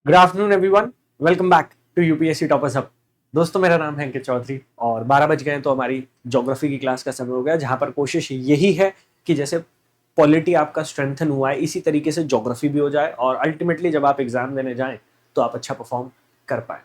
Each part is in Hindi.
Good afternoon everyone, welcome back to UPSC toppers hub. दोस्तों, मेरा नाम है अंकित चौधरी और 12 बज गए तो हमारी ज्योग्राफी की क्लास का समय हो गया, जहां पर कोशिश यही है कि जैसे पॉलिटी आपका स्ट्रेंथन हुआ है इसी तरीके से ज्योग्राफी भी हो जाए और अल्टीमेटली जब आप एग्जाम देने जाएं तो आप अच्छा परफॉर्म कर पाए।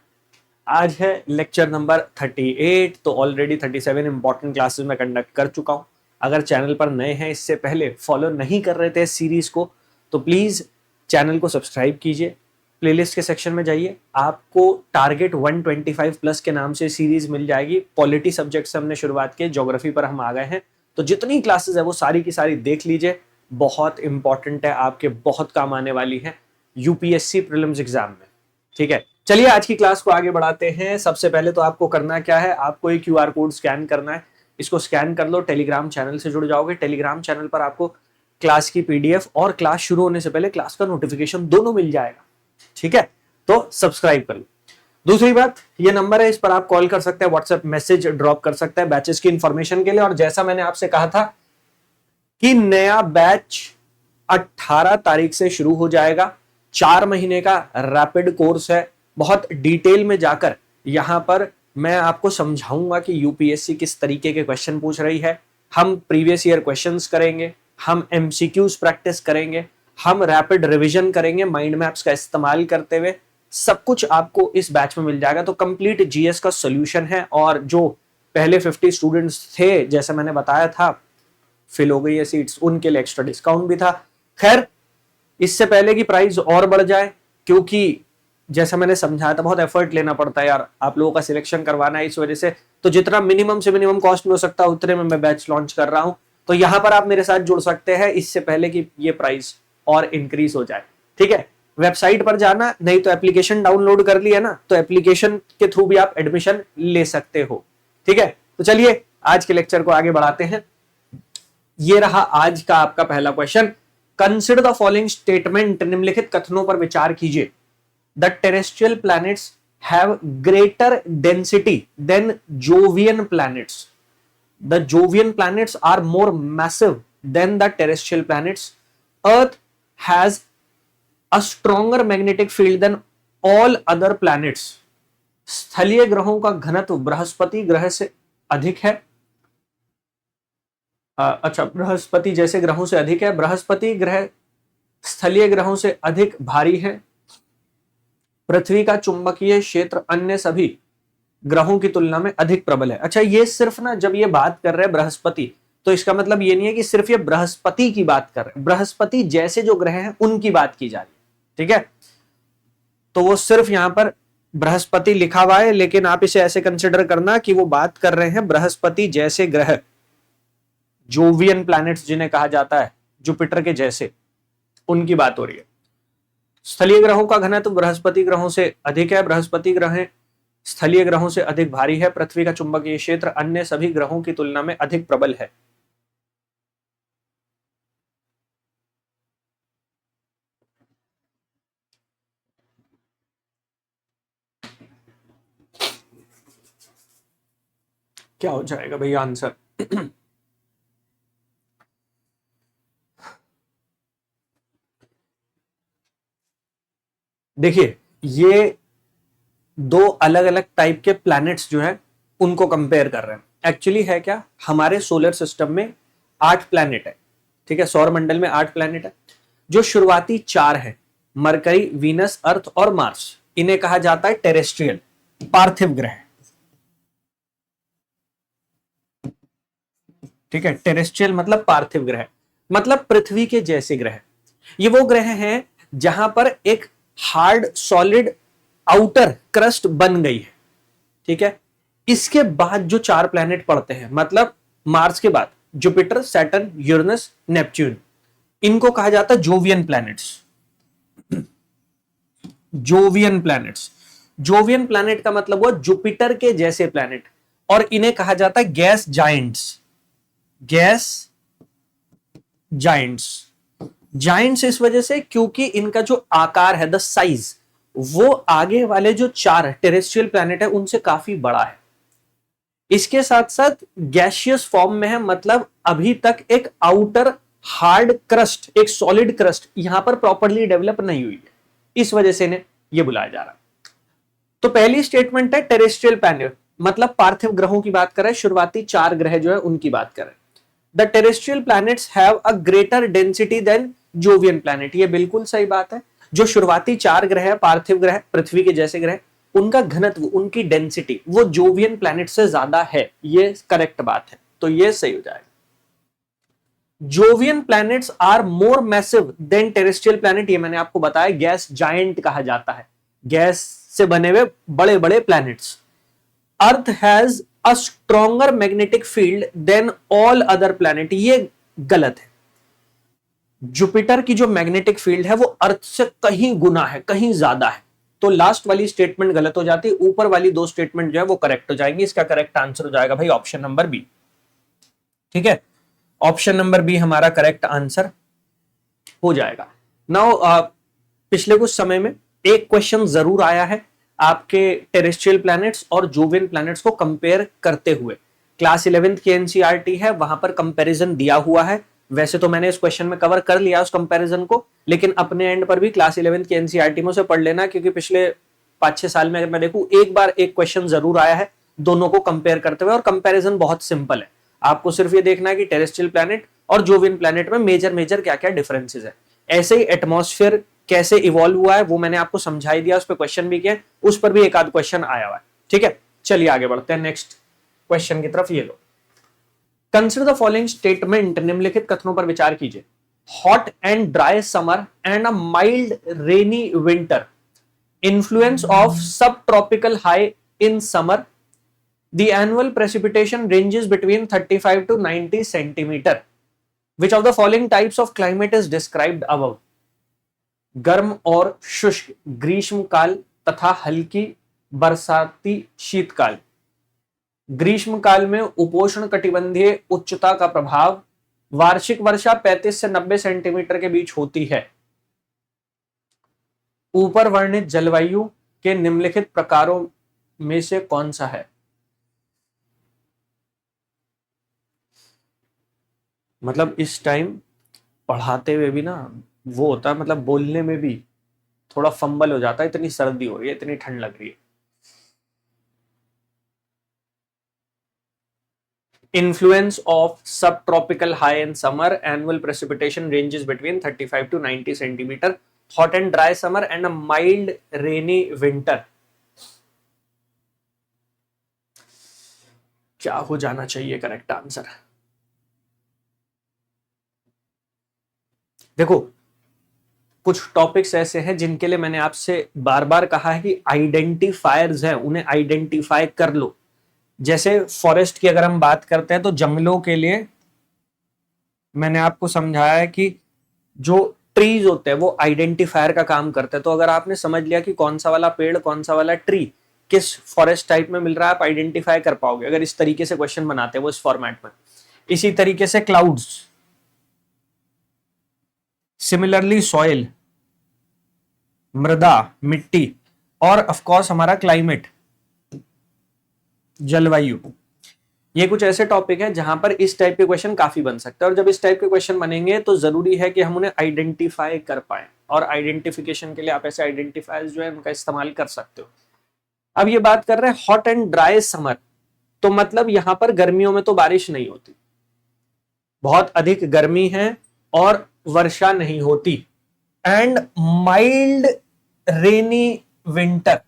आज है लेक्चर नंबर 38। तो ऑलरेडी 37 इंपॉर्टेंट क्लासेस में कंडक्ट कर चुका हूं। अगर चैनल पर नए हैं, इससे पहले फॉलो नहीं कर रहे थे इस सीरीज को, तो प्लीज चैनल को सब्सक्राइब कीजिए। प्लेलिस्ट के सेक्शन में जाइए, आपको टारगेट 125 प्लस के नाम से सीरीज मिल जाएगी। पॉलिटी सब्जेक्ट से हमने शुरुआत की, ज्योग्राफी पर हम आ गए हैं, तो जितनी क्लासेस है वो सारी की सारी देख लीजिए। बहुत इंपॉर्टेंट है, आपके बहुत काम आने वाली है यूपीएससी प्रीलिम्स एग्जाम में। ठीक है, चलिए आज की क्लास को आगे बढ़ाते हैं। सबसे पहले तो आपको करना क्या है, आपको एक क्यूआर कोड स्कैन करना है। इसको स्कैन कर लो, टेलीग्राम चैनल से जुड़ जाओगे। टेलीग्राम चैनल पर आपको क्लास की पीडीएफ और क्लास शुरू होने से पहले क्लास का नोटिफिकेशन दोनों मिल जाएगा। ठीक है, तो सब्सक्राइब कर लो। दूसरी बात, ये नंबर है, इस पर आप कॉल कर सकते हैं, व्हाट्सएप मैसेज ड्रॉप कर सकते हैं बैचेस की इंफॉर्मेशन के लिए। और जैसा मैंने आपसे कहा था कि नया बैच 18 तारीख से शुरू हो जाएगा। 4 महीने का रैपिड कोर्स है। बहुत डिटेल में जाकर यहां पर मैं आपको समझाऊंगा कि यूपीएससी किस तरीके के क्वेश्चन पूछ रही है। हम प्रीवियस ईयर क्वेश्चंस करेंगे, हम एमसीक्यूज प्रैक्टिस करेंगे, हम रैपिड रिवीजन करेंगे माइंड मैप्स का इस्तेमाल करते हुए। सब कुछ आपको इस बैच में मिल जाएगा। तो कंप्लीट जीएस का सॉल्यूशन है। और जो पहले 50 स्टूडेंट्स थे, जैसे मैंने बताया था, फिल हो गई है सीट्स, उनके लिए एक्स्ट्रा डिस्काउंट भी था। खैर, इससे पहले की प्राइस और बढ़ जाए, क्योंकि जैसा मैंने समझाया था, बहुत एफर्ट लेना पड़ता है यार, आप लोगों का सिलेक्शन करवाना है, इस वजह से तो जितना मिनिमम से मिनिमम कॉस्ट में हो सकता है उतने में मैं बैच लॉन्च कर रहा हूं। तो यहां पर आप मेरे साथ जुड़ सकते हैं इससे पहले कि ये प्राइस और इंक्रीज हो जाए। ठीक है, वेबसाइट पर जाना, नहीं तो एप्लीकेशन डाउनलोड कर लिया ना, तो एप्लीकेशन के थ्रू भी आप एडमिशन ले सकते हो। ठीक है, तो चलिए आज के लेक्चर को आगे बढ़ाते हैं। ये रहा आज का आपका पहला question. Consider the following statement, निम्नलिखित कथनों पर विचार कीजिए। The terrestrial planets have greater density than Jovian planets. The Jovian planets are more massive than the terrestrial planets. Earth has a stronger magnetic field than all other planets. स्थलीय ग्रहों का घनत्व बृहस्पति ग्रह से अधिक है। अच्छा, बृहस्पति जैसे ग्रहों से अधिक है। बृहस्पति ग्रह स्थलीय ग्रहों से अधिक भारी है। पृथ्वी का चुंबकीय क्षेत्र अन्य सभी ग्रहों की तुलना में अधिक प्रबल है। अच्छा, ये सिर्फ ना, जब ये बात कर रहे हैं बृहस्पति, तो इसका मतलब ये नहीं है कि सिर्फ ये बृहस्पति की बात कर रहे हैं। बृहस्पति जैसे जो ग्रह हैं उनकी बात की जा रही है। ठीक है, तो वो सिर्फ यहां पर बृहस्पति लिखा हुआ है, लेकिन आप इसे ऐसे कंसिडर करना कि वो बात कर रहे हैं बृहस्पति जैसे ग्रह, जोवियन प्लैनेट्स जिन्हें कहा जाता है, जुपिटर के जैसे, उनकी बात हो रही है। स्थलीय ग्रहों का घनत्व बृहस्पति ग्रहों से अधिक है। बृहस्पति ग्रह स्थलीय ग्रहों से अधिक भारी है। पृथ्वी का चुंबकीय क्षेत्र अन्य सभी ग्रहों की तुलना में अधिक प्रबल है। क्या हो जाएगा भैया आंसर? देखिए, ये दो अलग अलग टाइप के प्लैनेट्स जो है उनको कंपेयर कर रहे हैं। एक्चुअली है क्या, हमारे सोलर सिस्टम में 8 प्लैनेट है। ठीक है, सौर मंडल में 8 प्लैनेट है। जो शुरुआती 4 है, मरकरी, वीनस, अर्थ और मार्स, इन्हें कहा जाता है टेरेस्ट्रियल, पार्थिव ग्रह। ठीक है, टेरेस्ट्रियल मतलब पार्थिव ग्रह, मतलब पृथ्वी के जैसे ग्रह। ये वो ग्रह हैं जहां पर एक हार्ड सॉलिड आउटर क्रस्ट बन गई है। ठीक है, इसके बाद जो 4 प्लैनेट पड़ते हैं, मतलब मार्स के बाद जुपिटर, सैटर्न, यूरेनस, नेपच्यून, इनको कहा जाता है Jovian planets. Jovian planets, Jovian planet का मतलब हुआ जुपिटर के जैसे प्लैनेट, और इन्हें कहा जाता है gas Giants. Gas Giants, Giants इस वजह से क्योंकि इनका जो आकार है, द साइज, वो आगे वाले जो 4 टेरेस्ट्रियल प्लैनेट है उनसे काफी बड़ा है। इसके साथ साथ गैसियस फॉर्म में है, मतलब अभी तक एक आउटर हार्ड क्रस्ट, एक सॉलिड क्रस्ट यहां पर प्रॉपर्ली डेवलप नहीं हुई है। इस वजह से इन्हें ये बुलाया जा रहा है। तो पहली स्टेटमेंट है टेरेस्ट्रियल प्लैनेट, मतलब पार्थिव ग्रहों की बात कर रहे हैं, शुरुआती 4 ग्रह जो है उनकी बात कर रहे हैं। The terrestrial planets have a greater density than Jovian planet, ये बिल्कुल सही बात है। जो शुरुआती 4 ग्रह है, पार्थिव ग्रह, पृथ्वी के जैसे ग्रह, उनका घनत्व, उनकी डेंसिटी वो जोवियन प्लैनेट से ज्यादा है, ये करेक्ट बात है, तो ये सही हो जाएगा। Jovian planets are more massive than terrestrial planet, ये मैंने आपको बताया, गैस जायंट कहा जाता है, गैस से बने हुए बड़े बड़े planets. Earth has a stronger magnetic field than all other planet, ये गलत है। जुपिटर की जो मैग्नेटिक फील्ड है वो अर्थ से कहीं गुना है, कहीं ज्यादा है, तो लास्ट वाली स्टेटमेंट गलत हो जाती है, ऊपर वाली 2 स्टेटमेंट जो है वो करेक्ट हो जाएंगी। इसका करेक्ट आंसर हो जाएगा भाई ऑप्शन नंबर बी। ठीक है, ऑप्शन नंबर बी हमारा करेक्ट आंसर हो जाएगा। नाउ पिछले कुछ समय में एक क्वेश्चन जरूर आया है आपके टेरेस्ट्रियल प्लैनेट्स और जोवियन प्लैनेट्स को कंपेयर करते हुए। क्लास 11th की एनसीईआरटी है, वहां पर कंपैरिजन दिया हुआ है। वैसे तो मैंने इस क्वेश्चन में कवर कर लिया उस कंपैरिजन को, लेकिन अपने एंड पर भी क्लास 11th की एनसीईआरटी में उसे पढ़ लेना, क्योंकि पिछले 5-6 साल में अगर मैं देखूं एक बार एक क्वेश्चन जरूर आया है दोनों को कंपेयर करते हुए, और कंपैरिजन बहुत सिंपल है। आपको सिर्फ ये देखना है कि टेरेस्ट्रियल प्लैनेट और जोवियन प्लैनेट में मेजर क्या क्या डिफरेंसेस है। ऐसे ही एटमॉस्फेयर कैसे इवॉल्व हुआ है वो मैंने आपको समझा ही दिया, उस पर क्वेश्चन भी किया, उस पर भी एक आध क्वेश्चन आया हुआ है। ठीक है, चलिए आगे बढ़ते हैं नेक्स्ट क्वेश्चन की तरफ। ये लो, कंसिडर द फॉलोइंग स्टेटमेंट, निम्नलिखित कथनों पर विचार कीजिए। Hot and dry summer and a mild rainy winter, influence of sub tropical high in summer, the annual precipitation ranges between 35 to 90 centimeter. Which of the following types of climate is described above? गर्म और शुष्क ग्रीष्म काल तथा हल्की बरसाती शीतकाल। ग्रीष्म काल में उपोष्ण कटिबंधीय उच्चता का प्रभाव, वार्षिक वर्षा 35 से 90 सेंटीमीटर के बीच होती है। ऊपर वर्णित जलवायु के निम्नलिखित प्रकारों में से कौन सा है? मतलब इस टाइम पढ़ाते हुए भी ना वो होता है, मतलब बोलने में भी थोड़ा फंबल हो जाता है, इतनी सर्दी हो रही है, इतनी ठंड लग रही है। Influence of subtropical high in summer, annual precipitation ranges between 35 to 90 centimeter, hot and dry summer and a mild rainy winter. क्या हो जाना चाहिए करेक्ट आंसर? देखो, कुछ टॉपिक्स ऐसे हैं जिनके लिए मैंने आपसे बार बार कहा है कि आइडेंटिफायर्स हैं, उन्हें आइडेंटिफाई कर लो। जैसे फॉरेस्ट की अगर हम बात करते हैं तो जंगलों के लिए मैंने आपको समझाया है कि जो ट्रीज होते हैं वो आइडेंटिफायर का काम करते हैं। तो अगर आपने समझ लिया कि कौन सा वाला पेड़, कौन सा वाला ट्री किस फॉरेस्ट टाइप में मिल रहा है, आप आइडेंटिफाई कर पाओगे अगर इस तरीके से क्वेश्चन बनाते हैं वो इस फॉर्मेट में। इसी तरीके से क्लाउड्स, सिमिलरली सॉइल, मृदा, मिट्टी, और ऑफ कोर्स हमारा क्लाइमेट, जलवायु, ये कुछ ऐसे टॉपिक हैं जहां पर इस टाइप के क्वेश्चन काफी बन सकते हैं। और जब इस टाइप के क्वेश्चन बनेंगे तो जरूरी है कि हम उन्हें आइडेंटिफाई कर पाए, और आइडेंटिफिकेशन के लिए आप ऐसे आइडेंटिफायर्स जो है उनका इस्तेमाल कर सकते हो। अब ये बात कर रहे हैं हॉट एंड ड्राई समर, तो मतलब यहां पर गर्मियों में तो बारिश नहीं होती, बहुत अधिक गर्मी है और वर्षा नहीं होती। And mild rainy winter,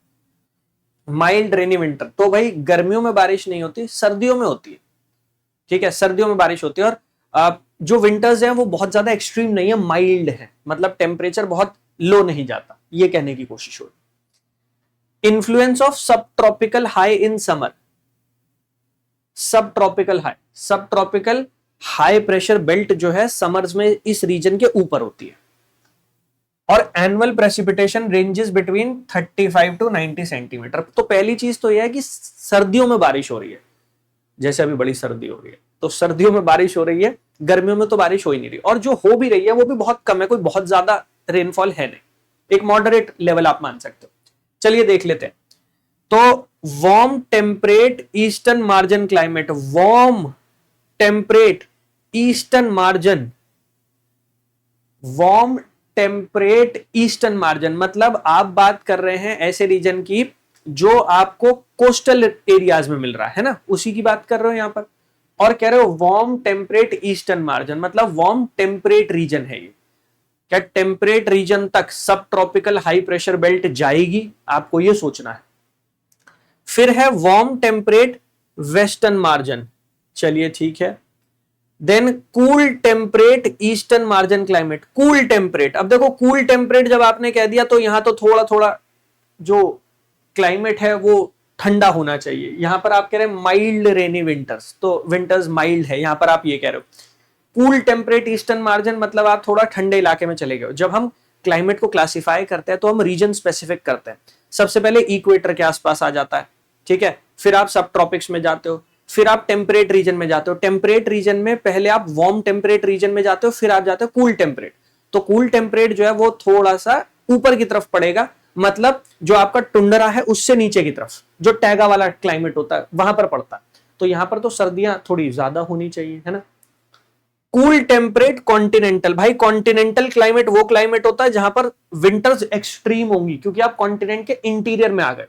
mild rainy winter, तो भाई गर्मियों में बारिश नहीं होती, सर्दियों में होती है। ठीक है, सर्दियों में बारिश होती है। और जो विंटर्स हैं वो बहुत ज्यादा एक्सट्रीम नहीं है, माइल्ड है, मतलब टेम्परेचर बहुत लो नहीं जाता, ये कहने की कोशिश हो। Influence of sub tropical high in summer, सब ट्रॉपिकल हाई, सब ट्रॉपिकल हाई प्रेशर बेल्ट जो है समर्स में इस रीजन के ऊपर होती है। और annual precipitation ranges between 35 to 90 centimetre. तो पहली चीज तो यह है कि सर्दियों में बारिश हो रही है, जैसे अभी बड़ी सर्दी हो रही है तो सर्दियों में बारिश हो रही है, गर्मियों में तो बारिश हो ही नहीं रही, और जो हो भी रही है वो भी बहुत कम है, कोई बहुत ज्यादा रेनफॉल है नहीं, एक मॉडरेट लेवल आप मान सकते हो। चलिए देख लेते हैं। तो warm temperate eastern margin climate, warm temperate eastern margin, warm temperate eastern margin, मतलब आप बात कर रहे हैं ऐसे रीजन की जो आपको कोस्टल एरियाज में मिल रहा है ना, उसी की बात कर रहे हो यहां पर। और कह रहे हो वार्म टेम्परेट ईस्टर्न मार्जिन, मतलब वार्म टेम्परेट रीजन है ये। क्या टेम्परेट रीजन तक सब ट्रॉपिकल हाई प्रेशर बेल्ट जाएगी, आपको ये सोचना है। फिर है वार्म टेम्परेट वेस्टर्न मार्जिन, चलिए ठीक है। Then cool temperate eastern margin climate, cool temperate. अब देखो कूल टेम्परेट जब आपने कह दिया तो यहां तो थोड़ा थोड़ा जो क्लाइमेट है वो ठंडा होना चाहिए। यहां पर आप कह रहे हैं माइल्ड रेनी विंटर्स, तो विंटर्स माइल्ड है, यहां पर आप ये कह रहे हो। कूल टेम्परेट ईस्टर्न मार्जिन मतलब आप थोड़ा ठंडे इलाके में चले गए। जब हम क्लाइमेट को क्लासिफाई करते हैं तो हम रीजन स्पेसिफिक करते हैं। सबसे पहले इक्वेटर के आसपास आ जाता है, ठीक है, फिर आप सब ट्रॉपिक्स में जाते हो, फिर आप टेम्परेट रीजन में जाते हो। टेम्परेट रीजन में पहले आप वार्म टेम्परेट रीजन में जाते हो, फिर आप जाते हो कूल टेम्परेट। तो कूल टेम्परेट जो है वो थोड़ा सा ऊपर की तरफ पड़ेगा, मतलब जो आपका टुंड्रा है उससे नीचे की तरफ, जो टैगा वाला क्लाइमेट होता है वहां पर पड़ता है। तो यहां पर तो सर्दियां थोड़ी ज्यादा होनी चाहिए, है ना। कूल टेम्परेट कॉन्टिनेंटल, भाई कॉन्टिनेंटल क्लाइमेट वो क्लाइमेट होता है जहां पर विंटर्स एक्सट्रीम होंगी, क्योंकि आप कॉन्टिनेंट के इंटीरियर में आ गए।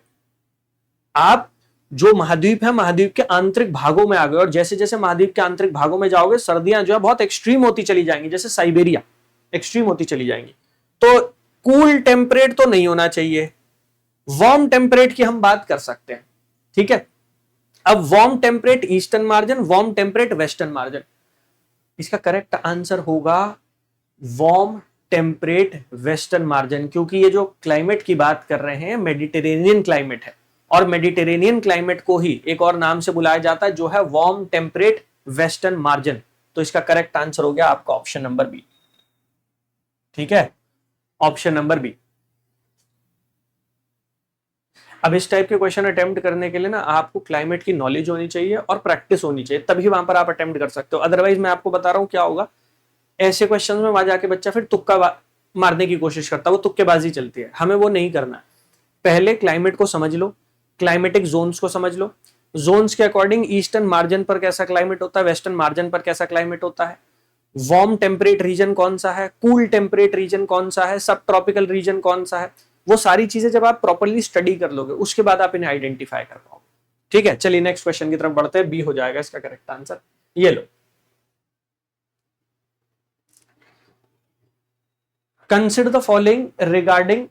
आप जो महाद्वीप है, महाद्वीप के आंतरिक भागों में आ गए, और जैसे जैसे महाद्वीप के आंतरिक भागों में जाओगे सर्दियां जो है बहुत एक्सट्रीम होती चली जाएंगी, जैसे साइबेरिया एक्सट्रीम होती चली जाएंगी। तो कूल टेम्परेट तो नहीं होना चाहिए। वार्म टेम्परेट की हम बात कर सकते हैं, ठीक है। अब warm temperate eastern margin, warm temperate western margin, इसका करेक्ट आंसर होगा वार्म टेम्परेट वेस्टर्न मार्जिन, क्योंकि ये जो क्लाइमेट की बात कर रहे हैं मेडिटेरेनियन क्लाइमेट है, और मेडिटेरेनियन क्लाइमेट को ही एक और नाम से बुलाया जाता है जो है वार्म टेम्परेट वेस्टर्न मार्जिन। तो इसका करेक्ट आंसर हो गया आपका ऑप्शन नंबर बी, ठीक है, ऑप्शन नंबर बी। अब इस टाइप के क्वेश्चन अटेम्प्ट करने के लिए ना आपको क्लाइमेट की नॉलेज होनी चाहिए और प्रैक्टिस होनी चाहिए, तभी वहां पर आप अटेम्प्ट कर सकते हो। अदरवाइज मैं आपको बता रहा हूं क्या होगा, ऐसे क्वेश्चन में वहां जाके बच्चा फिर तुक्का मारने की कोशिश करता है, वो तुक्केबाजी चलती है। हमें वो नहीं करना है। पहले क्लाइमेट को समझ लो, क्लाइमेटिक जोन्स को समझ लो, जोन्स के अकॉर्डिंग ईस्टर्न मार्जिन पर कैसा क्लाइमेट होता है, वेस्टर्न मार्जिन पर कैसा क्लाइमेट होता है, वार्म टेम्परेट रीजन कौन सा है, कूल टेम्परेट रीजन कौन सा है, सब ट्रॉपिकल रीजन कौन सा है, वो सारी चीजें जब आप प्रॉपर्ली स्टडी कर लोगे उसके बाद आप इन्हें आइडेंटिफाई कर पाओगे। ठीक है, चलिए नेक्स्ट क्वेश्चन की तरफ बढ़ते हैं। बी हो जाएगा इसका करेक्ट आंसर। ये लो, consider the following regarding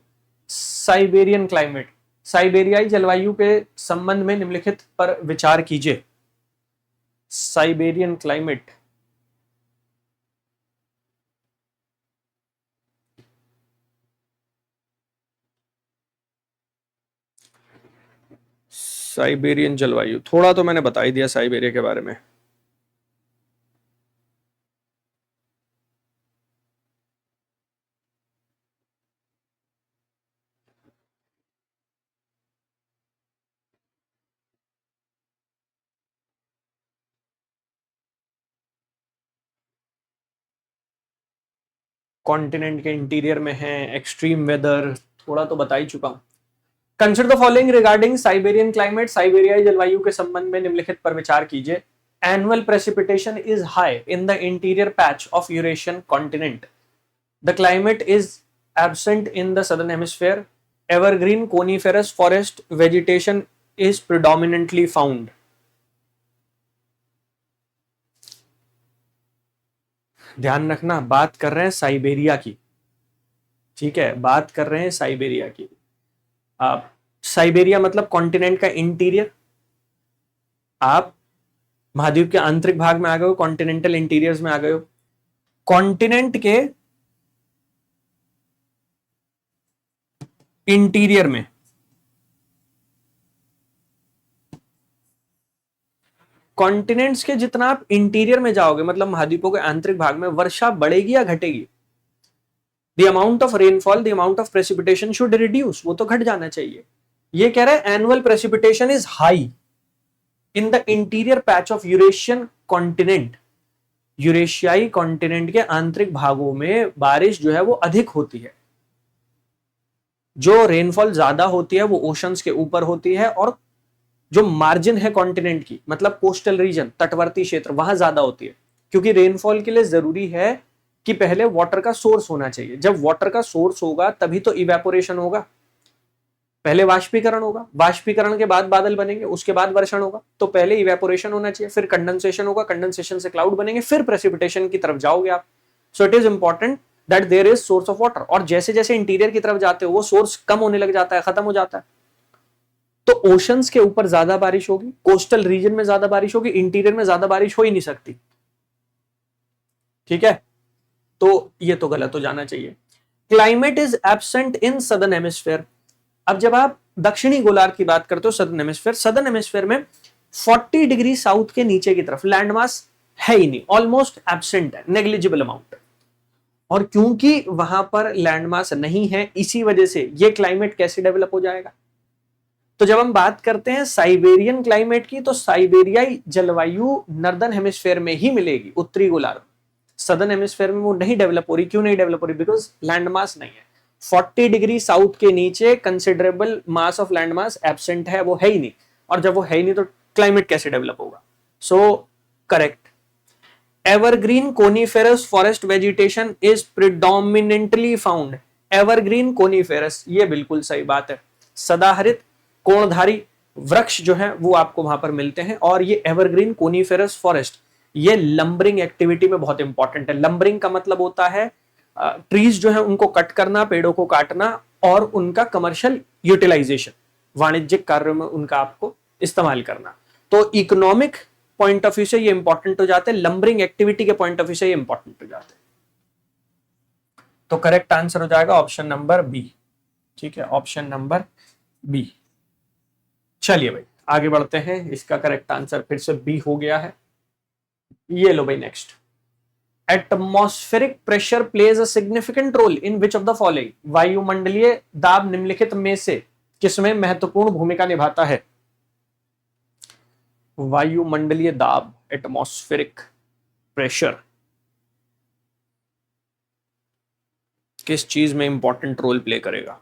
Siberian climate, साइबेरियाई जलवायु के संबंध में निम्नलिखित पर विचार कीजिए। साइबेरियन क्लाइमेट, साइबेरियन जलवायु थोड़ा तो मैंने बता ही दिया साइबेरिया के बारे में। कॉन्टिनेंट के इंटीरियर में है, एक्सट्रीम वेदर, थोड़ा तो बता ही चुका हूं। Consider the following regarding Siberian climate, साइबेरियाई जलवायु के संबंध में निम्नलिखित पर विचार कीजिए। Annual precipitation is high in the interior patch of Eurasian continent. The climate is absent in the southern hemisphere. Evergreen coniferous forest vegetation is predominantly found. ध्यान रखना, बात कर रहे हैं साइबेरिया की, ठीक है, बात कर रहे हैं साइबेरिया की। आप साइबेरिया मतलब कॉन्टिनेंट का इंटीरियर, आप महाद्वीप के आंतरिक भाग में आ गए हो, कॉन्टिनेंटल इंटीरियर्स में आ गए हो। कॉन्टिनेंट के इंटीरियर में, कॉन्टिनेंट्स के जितना आप इंटीरियर में जाओगे, मतलब महाद्वीपों के आंतरिक भाग में, वर्षा बढ़ेगी या घटेगी? The amount of rainfall, the amount of precipitation should reduce, वो तो घट जाना चाहिए। ये कह रहा है annual precipitation is high in the interior patch of Eurasian continent. यूरेशियाई कॉन्टिनेंट के आंतरिक भागों में बारिश जो है वो अधिक होती है। जो रेनफॉल ज्यादा होती है वो ओशंस के ऊपर होती है, और जो मार्जिन है कॉन्टिनेंट की, मतलब कोस्टल रीजन, तटवर्ती क्षेत्र, वहां ज्यादा होती है, क्योंकि रेनफॉल के लिए जरूरी है कि पहले वाटर का सोर्स होना चाहिए। जब वाटर का सोर्स होगा तभी तो इवेपोरेशन होगा। पहले वाष्पीकरण होगा, वाष्पीकरण के बाद बादल बनेंगे, उसके बाद वर्षण होगा। तो पहले इवेपोरेशन होना चाहिए, फिर कंडेंसेशन होगा, कंडेंसेशन से क्लाउड बनेंगे, फिर प्रेसिपिटेशन की तरफ जाओगे आप। So it is important that there is source of water. और जैसे जैसे इंटीरियर की तरफ जाते हो वो सोर्स कम होने लग जाता है, खत्म हो जाता है। तो ओशंस के ऊपर ज्यादा बारिश होगी, कोस्टल रीजन में ज्यादा बारिश होगी, इंटीरियर में ज्यादा बारिश हो ही नहीं सकती। ठीक है, तो ये तो गलत हो जाना चाहिए। Climate is absent in southern hemisphere. अब जब आप दक्षिणी गोलार्ध की बात करते हो, सदर्न हेमिस्फेयर में 40 डिग्री साउथ के नीचे की तरफ लैंड मास है ही नहीं, ऑलमोस्ट एब्सेंट है, नेग्लिजिबल अमाउंट। और क्योंकि वहां पर लैंड मास नहीं है, इसी वजह से ये क्लाइमेट कैसे डेवलप हो जाएगा। तो जब हम बात करते हैं साइबेरियन क्लाइमेट की, तो साइबेरियाई जलवायु नॉर्दर्न हेमिस्फेयर में ही मिलेगी, उत्तरी गोलार्ध। सदर्न हेमिस्फेयर में वो नहीं डेवलप हो रही। क्यों नहीं डेवलप हो रही? बिकॉज लैंड मास नहीं है। 40 डिग्री साउथ के नीचे considerable mass of land mass absent है, वो है ही नहीं। और जब वो है ही नहीं तो क्लाइमेट कैसे डेवलप होगा? So correct. Evergreen coniferous forest vegetation is predominantly found. Evergreen coniferous, ये बिल्कुल सही बात है। सदाहरित कोणधारी वृक्ष जो है वो आपको वहां पर मिलते हैं। और ये एवरग्रीन कोनिफेरस फॉरेस्ट, ये लंबरिंग एक्टिविटी में बहुत इंपॉर्टेंट है। लंबरिंग का मतलब होता है ट्रीज जो है उनको कट करना, पेड़ों को काटना और उनका कमर्शियल यूटिलाइजेशन, वाणिज्यिक कार्यों में उनका आपको इस्तेमाल करना। तो इकोनॉमिक पॉइंट ऑफ व्यू से ये इंपॉर्टेंट हो जाते हैं, लंबरिंग एक्टिविटी के पॉइंट ऑफ व्यू से ये इंपॉर्टेंट हो जाते हैं। तो करेक्ट आंसर हो जाएगा ऑप्शन नंबर बी। ठीक है, ऑप्शन नंबर बी। चलिए भाई आगे बढ़ते हैं। इसका करेक्ट आंसर फिर से बी हो गया है। ये लो भाई next. Atmospheric pressure plays a significant role in which of the following. वायुमंडलीय दाब निम्नलिखित में से किसमें महत्वपूर्ण भूमिका निभाता है? वायुमंडलीय दाब, एटमॉस्फेरिक प्रेशर, किस चीज में इंपॉर्टेंट रोल प्ले करेगा?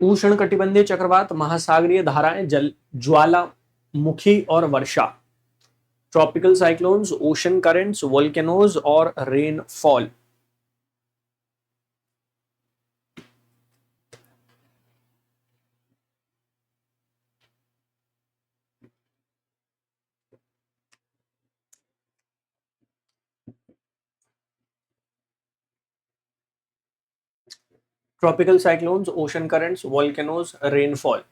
उष्ण कटिबंधीय चक्रवात, महासागरीय धाराएं, जल ज्वालामुखी और वर्षा, tropical cyclones, ocean currents, volcanoes और rainfall. Tropical cyclones, ocean currents, volcanoes, rainfall.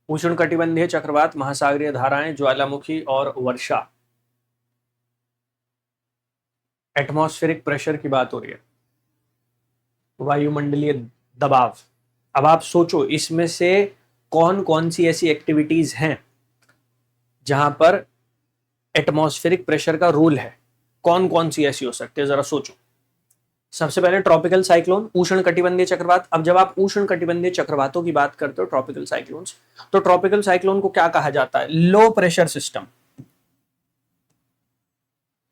उष्ण कटिबंधीय चक्रवात, महासागरीय धाराएं, ज्वालामुखी और वर्षा। एटमॉस्फेरिक प्रेशर की बात हो रही है, वायुमंडलीय दबाव। अब आप सोचो इसमें से कौन कौन सी ऐसी एक्टिविटीज हैं जहां पर एटमॉस्फेरिक प्रेशर का रोल है? कौन कौन सी ऐसी हो सकती है, जरा सोचो। सबसे पहले ट्रॉपिकल साइक्लोन, उष्ण कटिबंधीय चक्रवात। अब जब आप उष्ण कटिबंधीय चक्रवातों की बात करते हो, ट्रॉपिकल साइक्लोन्स, तो ट्रॉपिकल साइक्लोन को क्या कहा जाता है? लो प्रेशर सिस्टम,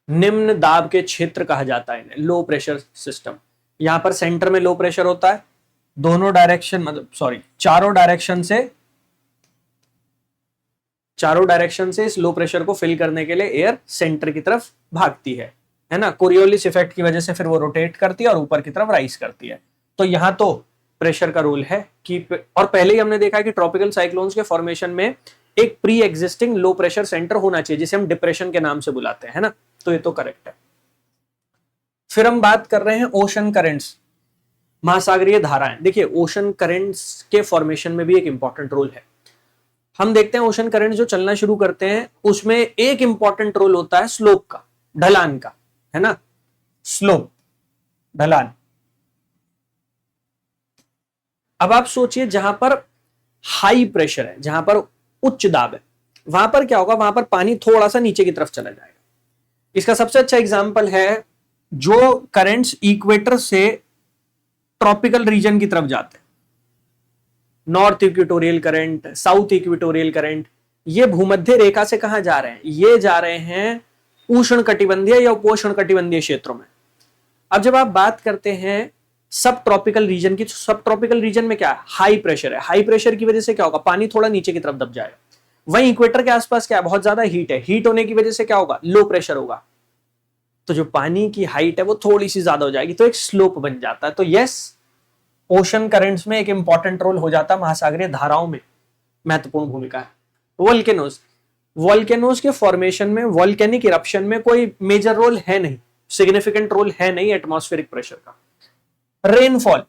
निम्न दाब के क्षेत्र कहा जाता है इन्हें, लो प्रेशर सिस्टम। यहां पर सेंटर में लो प्रेशर होता है, दोनों डायरेक्शन मतलब सॉरी चारों डायरेक्शन से इस लो प्रेशर को फिल करने के लिए एयर सेंटर की तरफ भागती है ना। कोरियोलिस इफेक्ट की वजह से फिर वो रोटेट करती है और ऊपर की तरफ राइज करती है। तो यहां तो प्रेशर का रोल है कि, और पहले ही हमने देखा कि ट्रॉपिकल साइक्लोन्स के फॉर्मेशन में एक pre existing low pressure centre होना चाहिए, जिसे हम डिप्रेशन के नाम से बुलाते हैं, है ना। तो ये तो करेक्ट है। फिर हम बात कर रहे हैं ओशन करेंट्स, महासागरीय धाराएं। देखिए ओशन करेंट्स के फॉर्मेशन में भी एक इंपॉर्टेंट रोल है। हम देखते हैं ओशन करंट जो चलना शुरू करते हैं उसमें एक इंपॉर्टेंट रोल होता है स्लोप का, ढलान का, है ना। स्लोप, ढलान। अब आप सोचिए जहां पर हाई प्रेशर है, जहां पर उच्च दाब है, वहां पर क्या होगा? वहां पर पानी थोड़ा सा नीचे की तरफ चला जाएगा। इसका सबसे अच्छा एग्जांपल है जो करंट्स इक्वेटर से ट्रॉपिकल रीजन की तरफ जाते हैं, north equatorial current, south equatorial current. ये भूमध्य रेखा से कहां जा रहे हैं? ये जा रहे हैं उष्ण कटिबंधीय या उपोष्ण कटिबंधीय क्षेत्रों में। अब जब आप बात करते हैं सब ट्रॉपिकल रीजन की, तो सब ट्रॉपिकल रीजन में क्या है, हाई प्रेशर है। हाई प्रेशर की वजह से क्या होगा, पानी थोड़ा नीचे की तरफ दब जाएगा। वहीं इक्वेटर के आसपास क्या है, बहुत ज्यादा हीट है। हीट होने की वजह से क्या होगा, लो प्रेशर होगा, तो जो पानी की हाइट है वो थोड़ी सी ज्यादा हो जाएगी, तो एक स्लोप बन जाता है। तो यस, ओशन करंट्स में एक इंपॉर्टेंट रोल हो जाता है, महासागरीय धाराओं में महत्वपूर्ण भूमिका है। वोल्केनोज, वोल्केनोज के फॉर्मेशन में, वोल्केनिक इरप्शन में कोई मेजर रोल है नहीं, सिग्निफिकेंट रोल है नहीं एटमॉस्फेरिक प्रेशर का। रेनफॉल,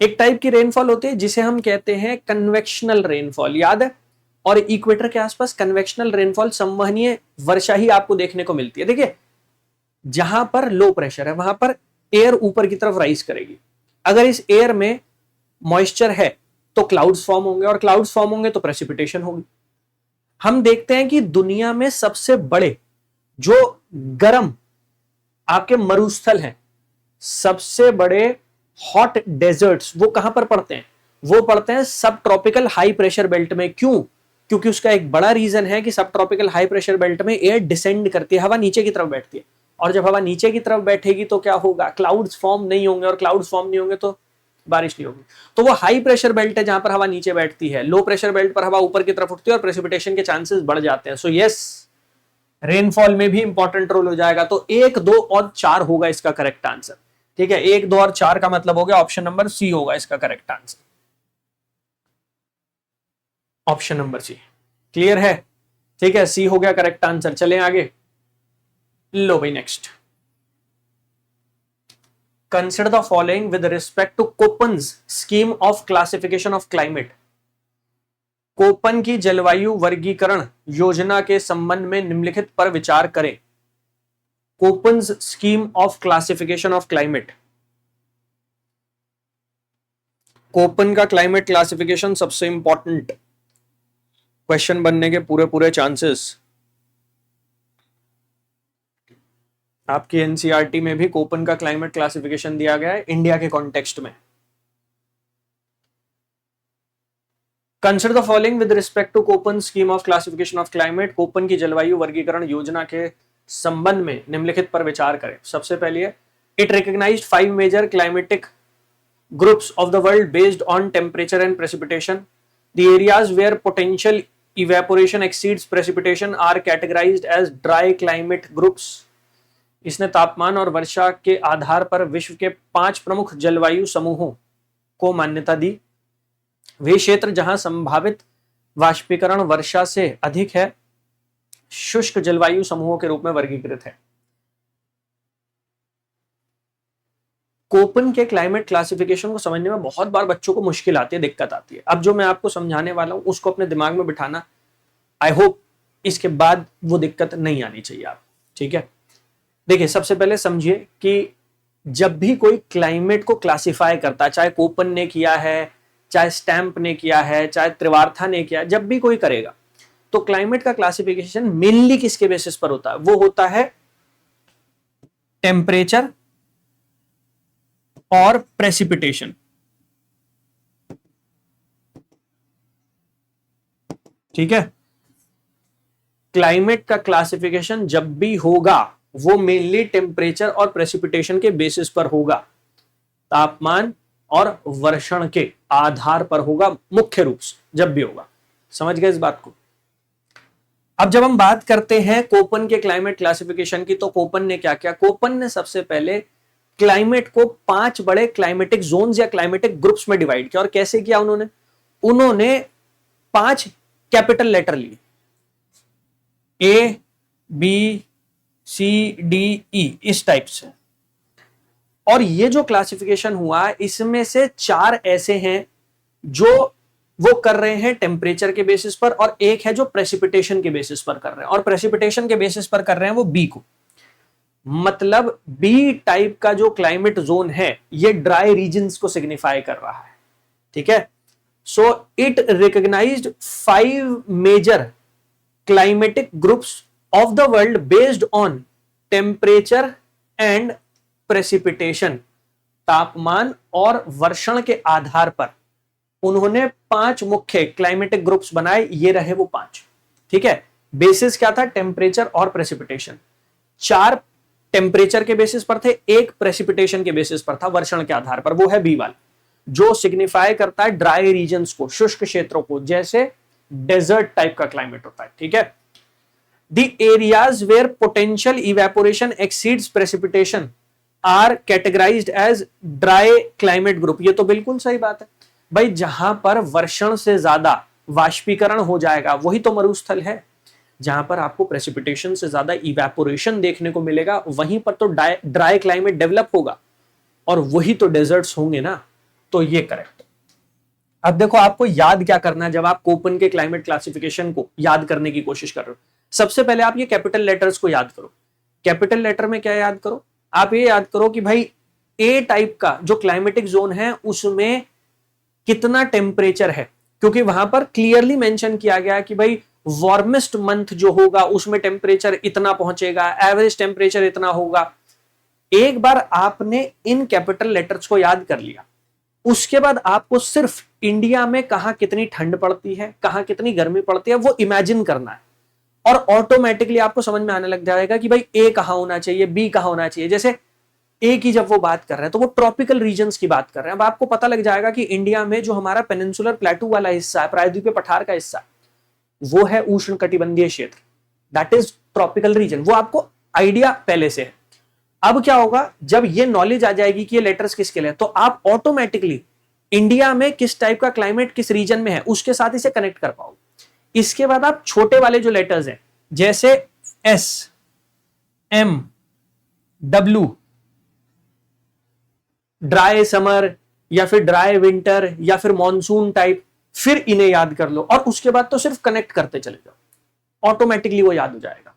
एक टाइप की रेनफॉल होती है जिसे हम कहते हैं कन्वेक्शनल रेनफॉल, याद है। और इक्वेटर के आसपास कन्वेक्शनल रेनफॉल, संवहनीय वर्षा ही आपको देखने को मिलती है। देखिए, जहां पर लो प्रेशर है वहां पर एयर ऊपर की तरफ राइज करेगी। अगर इस एयर में मॉइस्चर है तो क्लाउड्स फॉर्म होंगे, और क्लाउड्स फॉर्म होंगे तो प्रेसिपिटेशन होगी। हम देखते हैं कि दुनिया में सबसे बड़े जो गर्म आपके मरुस्थल हैं, सबसे बड़े हॉट डेजर्ट्स, वो कहां पर पड़ते हैं, वो पड़ते हैं सब ट्रॉपिकल हाई प्रेशर बेल्ट में। क्यों, क्योंकि उसका एक बड़ा रीजन है कि सब ट्रॉपिकल हाई प्रेशर बेल्ट में एयर डिसेंड करती है, हवा नीचे की तरफ बैठती है। और जब हवा नीचे की तरफ बैठेगी तो क्या होगा, क्लाउड्स फॉर्म नहीं होंगे, और क्लाउड्स फॉर्म नहीं होंगे तो बारिश नहीं होगी। तो वो हाई प्रेशर बेल्ट है जहां पर हवा नीचे बैठती है, लो प्रेशर बेल्ट पर हवा ऊपर की तरफ उठती है और प्रेसिपिटेशन के चांसेस बढ़ जाते हैं। सो यस, रेनफॉल में भी इंपॉर्टेंट रोल हो जाएगा। तो 1, 2 और 4 होगा इसका करेक्ट आंसर। ठीक है, 1, 2 और 4 का मतलब हो गया ऑप्शन नंबर सी होगा इसका correct answer, option number C. Clear है, ठीक है, सी हो गया करेक्ट आंसर। चलें आगे, लो भाई next. Consider the following with respect to Koppen's scheme of classification of climate. Koppen की जलवायु वर्गीकरण योजना के संबंध में निम्नलिखित पर विचार करें। Koppen's scheme of classification of climate, Koppen का क्लाइमेट क्लासिफिकेशन सबसे इंपॉर्टेंट क्वेश्चन बनने के पूरे पूरे चांसेस। आपकी एनसीईआरटी में भी कोपन का क्लाइमेट क्लासिफिकेशन दिया गया है इंडिया के कॉन्टेक्स्ट में। Consider the following with respect to Koppen scheme of classification of climate. Koppen की जलवायु वर्गीकरण योजना के संबंध में निम्नलिखित पर विचार करें। सबसे पहले है, it recognised 5 major climatic groups of the world based on temperature and precipitation. The areas where potential evaporation exceeds precipitation are categorized as dry climate groups. इसने तापमान और वर्षा के आधार पर विश्व के 5 प्रमुख जलवायु समूहों को मान्यता दी। वे क्षेत्र जहां संभावित वाष्पीकरण वर्षा से अधिक है शुष्क जलवायु समूहों के रूप में वर्गीकृत है। कोपन के क्लाइमेट क्लासिफिकेशन को समझने में बहुत बार बच्चों को मुश्किल आती है, दिक्कत आती है। अब जो मैं आपको समझाने वाला हूं उसको अपने दिमाग में बिठाना, आई होप इसके बाद वो दिक्कत नहीं आनी चाहिए आप। ठीक है, देखिए सबसे पहले समझिए कि जब भी कोई क्लाइमेट को क्लासिफाई करता है, चाहे कोपन ने किया है, चाहे स्टैंप ने किया है, चाहे त्रिवार्था ने किया, जब भी कोई करेगा तो क्लाइमेट का क्लासिफिकेशन मेनली किसके बेसिस पर होता है, वो होता है टेम्परेचर और प्रेसिपिटेशन। ठीक है, क्लाइमेट का क्लासिफिकेशन जब भी होगा वो मेनली टेम्परेचर और प्रेसिपिटेशन के बेसिस पर होगा, तापमान और वर्षण के आधार पर होगा मुख्य रूप से, जब भी होगा। समझ गए इस बात को। अब जब हम बात करते हैं कोपन के क्लाइमेट क्लासिफिकेशन की, तो कोपन ने क्या किया, कोपन ने सबसे पहले क्लाइमेट को 5 बड़े क्लाइमेटिक जोन्स या क्लाइमेटिक ग्रुप्स में डिवाइड किया। और कैसे किया उन्होंने 5 कैपिटल लेटर लिए, A, B, C, D, E, इस टाइप से। और ये जो क्लासिफिकेशन हुआ इसमें से 4 ऐसे हैं जो वो कर रहे हैं टेम्परेचर के बेसिस पर, और एक है जो प्रेसिपिटेशन के बेसिस पर कर रहे हैं, और प्रेसिपिटेशन के बेसिस पर कर रहे हैं वो B को। मतलब बी टाइप का जो क्लाइमेट जोन है ये ड्राई रीजन्स को सिग्निफाई कर रहा है। ठीक है, so it recognised 5 major climatic groups of the world based on temperature and precipitation. तापमान और वर्षण के आधार पर उन्होंने 5 मुख्य क्लाइमेटिक ग्रुप्स बनाए, ये रहे वो 5। ठीक है, बेसिस क्या था? टेम्परेचर और प्रेसिपिटेशन। 4 टेम्परेचर के बेसिस पर थे, 1 प्रेसिपिटेशन के बेसिस पर था, वर्षण के आधार पर, वो है बी वाला, जो सिग्निफाई करता है ड्राई रीजन्स को, शुष्क क्षेत्रों को, जैसे डेजर्ट टाइप का क्लाइमेट होता है, ठीक है। The areas where potential evaporation exceeds precipitation are categorized as dry climate group। ये तो बिल्कुल सही बात है भाई, जहां पर वर्षण से ज्यादा वाष्पीकरण हो जाएगा वही तो मरुस्थल है। जहां पर आपको प्रेसिपिटेशन से ज्यादा इवेपोरेशन देखने को मिलेगा वहीं पर तो ड्राई क्लाइमेट डेवलप होगा, और वही तो डेजर्ट्स होंगे ना। तो ये करेक्ट। अब देखो आपको याद क्या करना है जब आप कोपन के क्लाइमेट क्लासिफिकेशन को याद करने की कोशिश कर रहे हो। सबसे पहले आप ये कैपिटल लेटर्स को याद करो। कैपिटल लेटर में क्या याद करो? आप ये याद करो कि भाई ए टाइप का जो क्लाइमेटिक जोन है उसमें कितना टेम्परेचर है, क्योंकि वहां पर क्लियरली मेंशन किया गया कि भाई वार्मेस्ट मंथ जो होगा उसमें टेम्परेचर इतना पहुंचेगा, एवरेज टेम्परेचर इतना होगा। एक बार आपने इन कैपिटल लेटर्स को याद कर लिया, उसके बाद आपको सिर्फ इंडिया में कहां कितनी ठंड पड़ती है, कहां कितनी गर्मी पड़ती है, वो इमेजिन करना है, और ऑटोमेटिकली आपको समझ में आने लग जाएगा कि भाई ए कहां होना चाहिए, बी कहां होना चाहिए। जैसे ए की जब वो बात कर रहे हैं तो वो ट्रॉपिकल रीजन्स की बात कर रहे हैं। अब आपको पता लग जाएगा कि इंडिया में जो हमारा पेनिनसुलर प्लेटू वाला हिस्सा है, प्रायद्वीपीय पठार का हिस्सा, वो है उष्ण कटिबंधीय क्षेत्र, दैट इज ट्रॉपिकल रीजन। वो आपको आइडिया पहले से है। अब क्या होगा, जब ये नॉलेज आ जाएगी कि ये लेटर्स किसके लिए, तो आप ऑटोमेटिकली इंडिया में किस टाइप का क्लाइमेट किस रीजन में है उसके साथ इसे कनेक्ट कर पाओगे। इसके बाद आप छोटे वाले जो लेटर्स हैं जैसे S, M, W, dry summer या फिर ड्राई विंटर या फिर मॉनसून टाइप, फिर इन्हें याद कर लो और उसके बाद तो सिर्फ कनेक्ट करते चले जाओ, ऑटोमेटिकली वो याद हो जाएगा।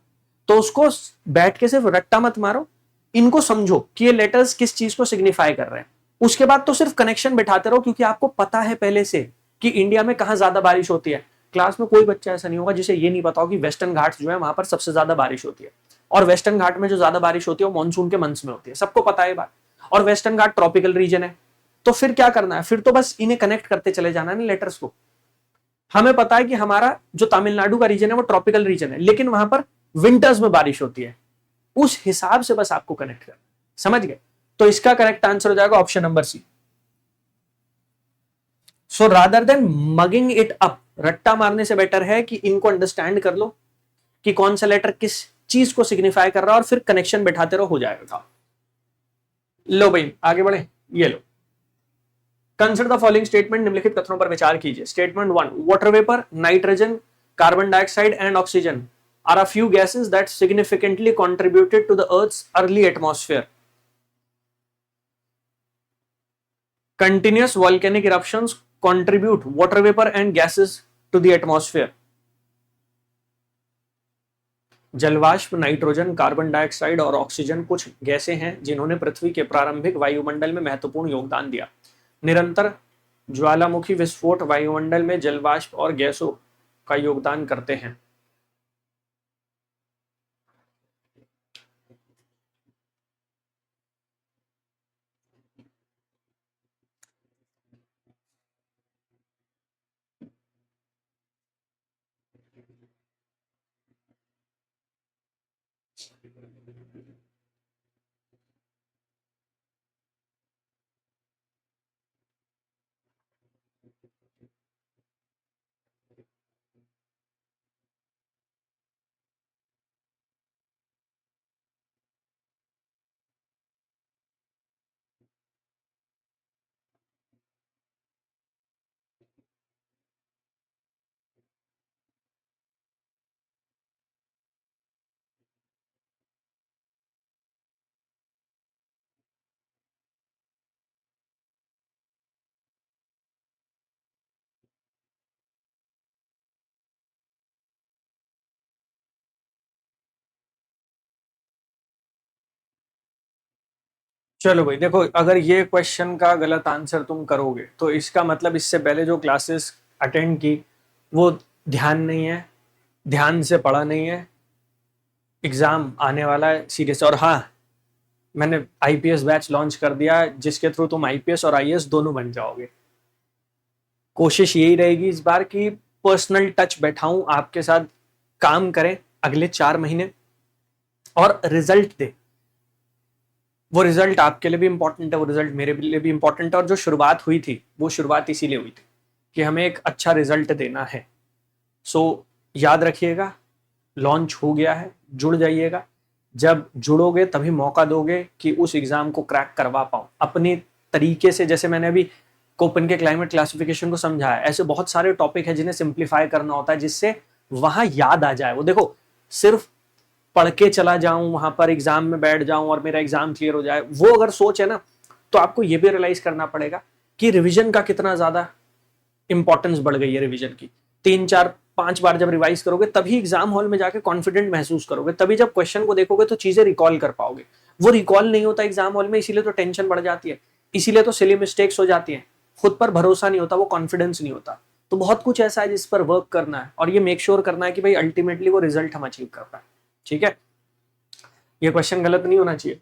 तो उसको बैठ के सिर्फ रट्टा मत मारो, इनको समझो कि ये लेटर्स किस चीज को सिग्निफाई कर रहे हैं। उसके बाद तो सिर्फ कनेक्शन बिठाते रहो, क्योंकि आपको पता है पहले से कि इंडिया में कहां ज्यादा बारिश होती है। क्लास में कोई बच्चा ऐसा नहीं होगा जिसे ये नहीं पता हो कि वेस्टर्न घाट्स जो है वहां पर सबसे ज्यादा बारिश होती है, और वेस्टर्न घाट में जो ज्यादा बारिश होती है वो मानसून के मंथ्स में होती है, सबको पता है बात। और वेस्टर्न घाट ट्रॉपिकल रीजन है, तो फिर क्या करना है, फिर तो बस इन्हें कनेक्ट करते चले जाना है लेटर्स को। हमें पता है कि हमारा जो तमिलनाडु का रीजन है वो ट्रॉपिकल रीजन है, लेकिन वहां पर विंटर्स में बारिश होती है, उस हिसाब से बस आपको कनेक्ट करना। समझ गए? तो इसका करेक्ट आंसर हो जाएगा option number C. So rather than mugging it up, रट्टा मारने से बेटर है कि इनको अंडरस्टैंड कर लो कि कौन सा लेटर किस चीज को सिग्निफाई कर रहा है, और फिर कनेक्शन बैठाते रहो, हो जाएगा। लो भाई आगे बढ़े, ये लो। कंसिडर द फॉलोइंग स्टेटमेंट, निम्नलिखित कथनों पर विचार कीजिए। Statement 1, water vapour, nitrogen, carbon dioxide and oxygen are a few gases that significantly contributed to the earth's early atmosphere. Continuous volcanic eruptions contribute water vapor and gases to the atmosphere. जलवाष्प, नाइट्रोजन, कार्बन डाइऑक्साइड और ऑक्सीजन कुछ गैसें हैं जिन्होंने पृथ्वी के प्रारंभिक वायुमंडल में महत्वपूर्ण योगदान दिया। निरंतर ज्वालामुखी विस्फोट वायुमंडल में जलवाष्प और गैसों का योगदान करते हैं। चलो भाई देखो, अगर ये क्वेश्चन का गलत आंसर तुम करोगे तो इसका मतलब इससे पहले जो क्लासेस अटेंड की वो ध्यान नहीं है, ध्यान से पढ़ा नहीं है, एग्जाम आने वाला है सीरियस। और हाँ, मैंने आईपीएस बैच लॉन्च कर दिया जिसके थ्रू तुम आईपीएस और आईएएस दोनों बन जाओगे। कोशिश यही रहेगी इस बार कि पर्सनल टच बैठाऊं आपके साथ, काम करें अगले 4 महीने और रिजल्ट दे। वो रिजल्ट आपके लिए भी इंपॉर्टेंट है, वो रिजल्ट मेरे लिए भी इंपॉर्टेंट है, और जो शुरुआत हुई थी वो शुरुआत इसीलिए हुई थी कि हमें एक अच्छा रिजल्ट देना है। सो याद रखिएगा, लॉन्च हो गया है, जुड़ जाइएगा। जब जुड़ोगे तभी मौका दोगे कि उस एग्जाम को क्रैक करवा पाओ अपने तरीके से। जैसे मैंने अभी कोपन के क्लाइमेट क्लासिफिकेशन को समझाया, ऐसे बहुत सारे टॉपिक है जिन्हें सिंप्लीफाई करना होता है जिससे वहां याद आ जाए। वो देखो, सिर्फ पढ़ के चला जाऊं, वहां पर एग्जाम में बैठ जाऊं और मेरा एग्जाम क्लियर हो जाए, वो अगर सोच है ना, तो आपको ये भी रियलाइज करना पड़ेगा कि रिवीजन का कितना ज्यादा इंपॉर्टेंस बढ़ गई है रिवीजन की। 3 4 5 बार जब रिवाइज करोगे तभी एग्जाम हॉल में जाके कॉन्फिडेंट महसूस करोगे, तभी जब क्वेश्चन को देखोगे तो चीजें रिकॉल कर पाओगे। वो रिकॉल नहीं होता एग्जाम हॉल में, इसीलिए तो टेंशन बढ़ जाती है, इसीलिए तो सिली मिस्टेक्स हो जाती हैं, खुद पर भरोसा नहीं होता, वो कॉन्फिडेंस नहीं होता। तो बहुत कुछ ऐसा है जिस पर वर्क करना है और ये मेक श्योर करना है कि भाई अल्टीमेटली वो रिजल्ट हम अचीव कर पाए। ठीक है, ये क्वेश्चन गलत नहीं होना चाहिए।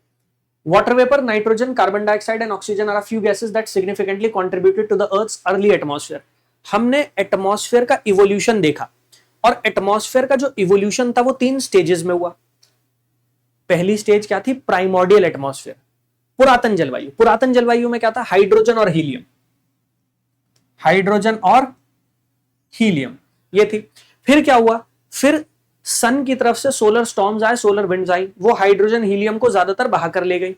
Water vapor, nitrogen, carbon dioxide and oxygen are a few gases that significantly contributed to the Earth's early atmosphere. हमने एटमॉस्फेयर का इवोल्यूशन देखा, और एटमॉस्फेयर का जो इवोल्यूशन था वो 3 स्टेजेस में हुआ। पहली स्टेज क्या थी? प्राइमोर्डियल एटमॉस्फेयर, पुरातन जलवायु। पुरातन जलवायु में क्या था? हाइड्रोजन और हीलियम, हाइड्रोजन और हीलियम ये थी। फिर क्या हुआ? फिर सन की तरफ से सोलर स्टॉर्म्स आए, सोलर विंड्स आई, वो हाइड्रोजन हीलियम को ज्यादातर बहा कर ले गई।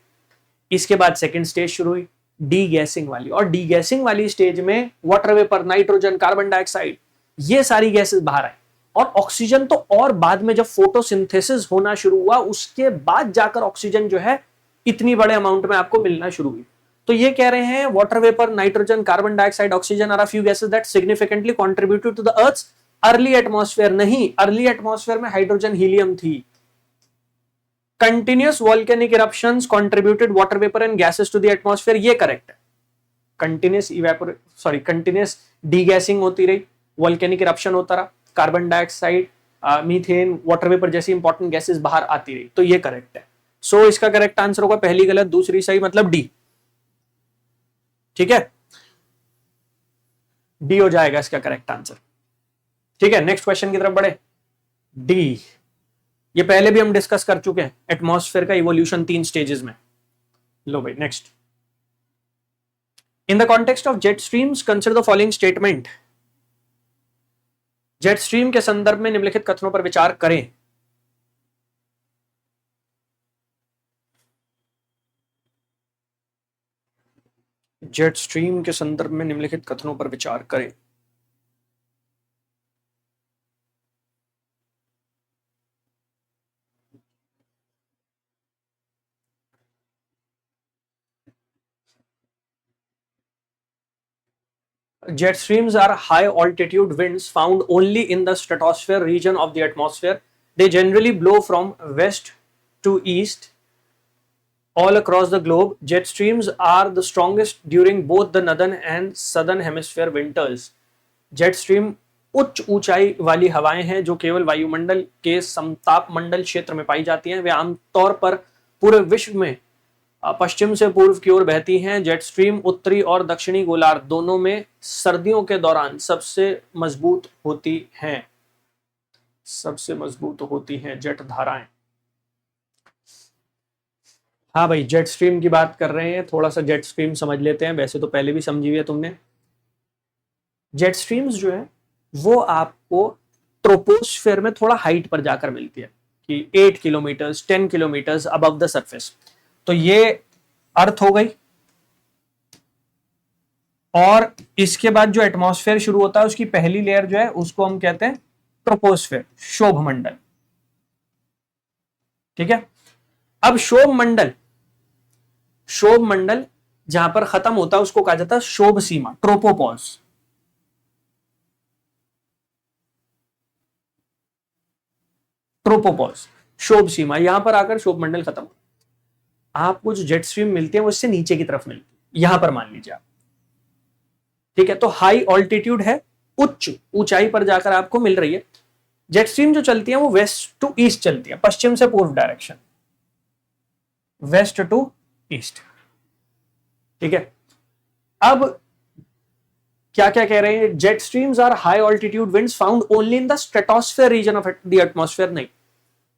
इसके बाद सेकंड स्टेज शुरू हुई, डी गैसिंग वाली, और डी गैसिंग वाली स्टेज में water vapour, nitrogen, carbon dioxide, ये सारी गैसेस बाहर आई। और ऑक्सीजन तो और बाद में, जब फोटोसिंथेसिस होना शुरू हुआ उसके बाद जाकर ऑक्सीजन जो है इतनी बड़े अमाउंट में आपको मिलना शुरू हुई। तो ये कह रहे हैं water vapour, nitrogen, carbon dioxide, oxygen are a few gases that significantly contributed to the earth's early atmosphere. नहीं, अर्ली एटमॉस्फेयर में हाइड्रोजन, हीलियम थी। Continuous volcanic eruptions contributed water vapour and gases to the atmosphere, ये करेक्ट है। कंटिन्यूअस डीगैसिंग होती रही, वॉल्केनिक इरप्शन होता रहा, carbon dioxide, methane, water vapour जैसी इंपॉर्टेंट गैसेस बाहर आती रही, तो ये करेक्ट है। सो इसका करेक्ट आंसर होगा पहली गलत, दूसरी सही, मतलब डी। ठीक है, डी हो जाएगा इसका करेक्ट आंसर। ठीक है, नेक्स्ट क्वेश्चन की तरफ बढ़े। डी, ये पहले भी हम डिस्कस कर चुके हैं, एटमॉस्फेयर का इवोल्यूशन 3 स्टेजेस में। लो भाई next, in the context of jet streams consider the following statement. Jet stream के संदर्भ में निम्नलिखित कथनों पर विचार करें। जेट स्ट्रीम के संदर्भ में निम्नलिखित कथनों पर विचार करें। Jet streams are high altitude winds found only in the stratosphere region of the atmosphere. They generally blow from west to east all across the globe. Jet streams are the strongest during both the northern and southern hemisphere winters. Jet stream उच्च ऊंचाई वाली हवाएं हैं जो केवल वायुमंडल के समताप मंडल क्षेत्र में पाई जाती हैं। वे आमतौर पर पूरे विश्व में पश्चिम से पूर्व की ओर बहती हैं। जेट स्ट्रीम उत्तरी और दक्षिणी गोलार्ध दोनों में सर्दियों के दौरान सबसे मजबूत होती हैं, सबसे मजबूत होती हैं जेट धाराएं। हाँ भाई, जेट स्ट्रीम की बात कर रहे हैं, थोड़ा सा जेट स्ट्रीम समझ लेते हैं, वैसे तो पहले भी समझी हुई है तुमने। जेट स्ट्रीम्स जो है वो आपको ट्रोपोस्फेयर में थोड़ा हाइट पर जाकर मिलती है कि 8 kilometre 10 kilometre above the surface. तो ये अर्थ हो गई, और इसके बाद जो एटमॉस्फेयर शुरू होता है उसकी पहली लेयर जो है उसको हम कहते हैं ट्रोपोस्फेयर, शोभ मंडल। ठीक है, अब शोभ मंडल, शोभ मंडल जहां पर खत्म होता है उसको कहा जाता है शोभ सीमा, ट्रोपोपॉज। ट्रोपोपॉज, शोभ सीमा, यहां पर आकर शोभ मंडल खत्म। आपको जो जेट स्ट्रीम मिलती है वो इससे नीचे की तरफ मिलती है, यहां पर मान लीजिए आप। ठीक है, तो हाई ऑल्टीट्यूड है, उच्च ऊंचाई पर जाकर आपको मिल रही है। जेट स्ट्रीम जो चलती है वो वेस्ट टू ईस्ट चलती है, पश्चिम से पूर्व डायरेक्शन, वेस्ट टू ईस्ट। ठीक है, अब क्या क्या कह रहे हैं? Jet streams are high altitude winds found only in the stratosphere region of the atmosphere. नहीं,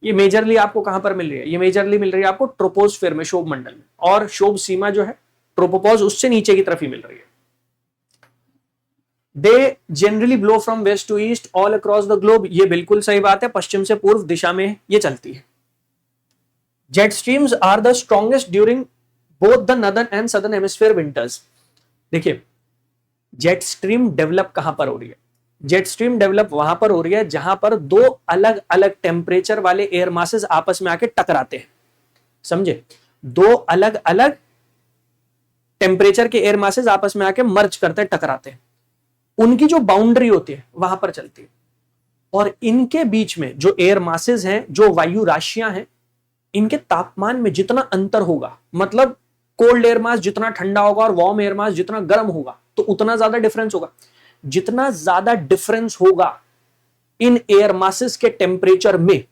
ये मेजरली आपको कहां पर मिल रही है? ये मेजरली मिल रही है आपको ट्रोपोस्फेयर में, शोभ मंडल में, और शोभ सीमा जो है ट्रोपोपॉज उससे नीचे की तरफ ही मिल रही है। They generally blow from west to east all across the globe. ये बिल्कुल सही बात है, पश्चिम से पूर्व दिशा में ये चलती है। Jet streams are the strongest during both the northern and southern hemisphere winters. देखिए, जेट स्ट्रीम डेवलप कहां पर हो रही है? जेट स्ट्रीम डेवलप वहां पर हो रही है जहां पर दो अलग अलग टेम्परेचर वाले एयर मासेस आपस में आके टकराते हैं। समझे? दो अलग अलग टेम्परेचर के एयर मासेस आपस में आके मर्ज करते हैं, टकराते हैं। उनकी जो बाउंड्री होती है वहां पर चलती है, और इनके बीच में जो एयर मासेस हैं, जो वायु राशियां हैं, इनके तापमान में जितना अंतर होगा, मतलब कोल्ड एयर मास जितना ठंडा होगा और वार्म एयर मास जितना गर्म होगा, तो उतना ज्यादा डिफरेंस होगा। जितना ज्यादा डिफरेंस होगा इन एयर मासेस के टेम्परेचर में,